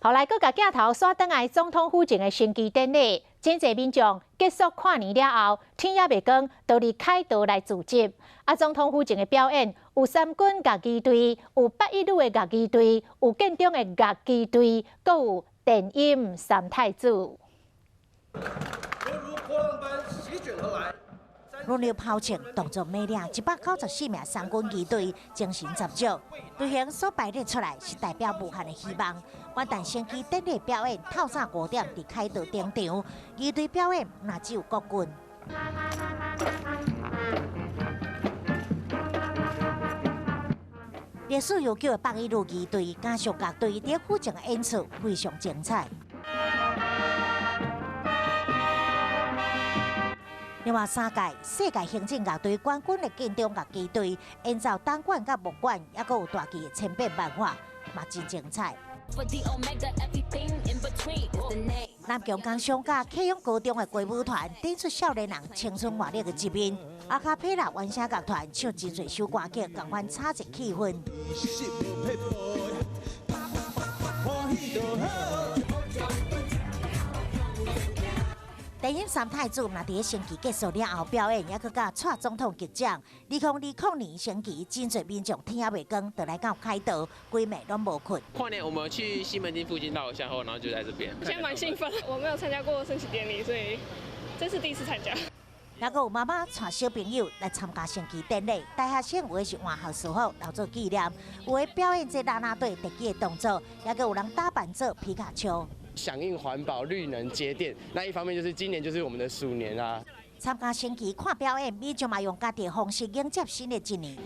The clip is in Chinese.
后来，佮甲镜头刷转来总统府前的升旗典礼，真侪民众结束跨年了后，天也未光，就离开道来聚集。总统府前的表演有三军乐器队，有812的乐器队，有建中的乐器队，佮有电音三太子。犹如波浪般席卷而来。 轮流抛枪，动作美丽，194名三军仪队精神十足。队形所摆列出来是代表无限的希望。元旦升旗典礼表演透早5点伫凯道登场，仪队表演那只有国军。历史悠久的812仪队加上乐队伫府前的演出非常精彩。 另外3届世界行政乐队冠军的建中乐器队，演奏东管甲木管，也佫有大旗的千变万化，嘛真精彩。南强工商甲启勇高中的歌舞团，展出少年人青春活力的一面。阿卡贝拉原声乐团唱真侪首歌曲，共款炒热气氛。 电影三太子若伫升旗结束了后表演，也佮甲蔡总统击掌。2020年升旗，真侪民众天也未光，就来到凯道，规暝拢无困。跨年我们去西门町附近绕一下后，然后就在这边。现在蛮兴奋，我没有参加过升旗典礼，所以这是第一次参加。也佮有妈妈带小朋友来参加升旗典礼，大学生有的是换校事后留做纪念，有的表演这啦啦队特技的动作，也佮有人打扮做皮卡丘。 响应环保、绿能、节电，那一方面就是今年就是我们的鼠年啊。参加升旗看表演，民众嘛用家己的方式迎接新的一年。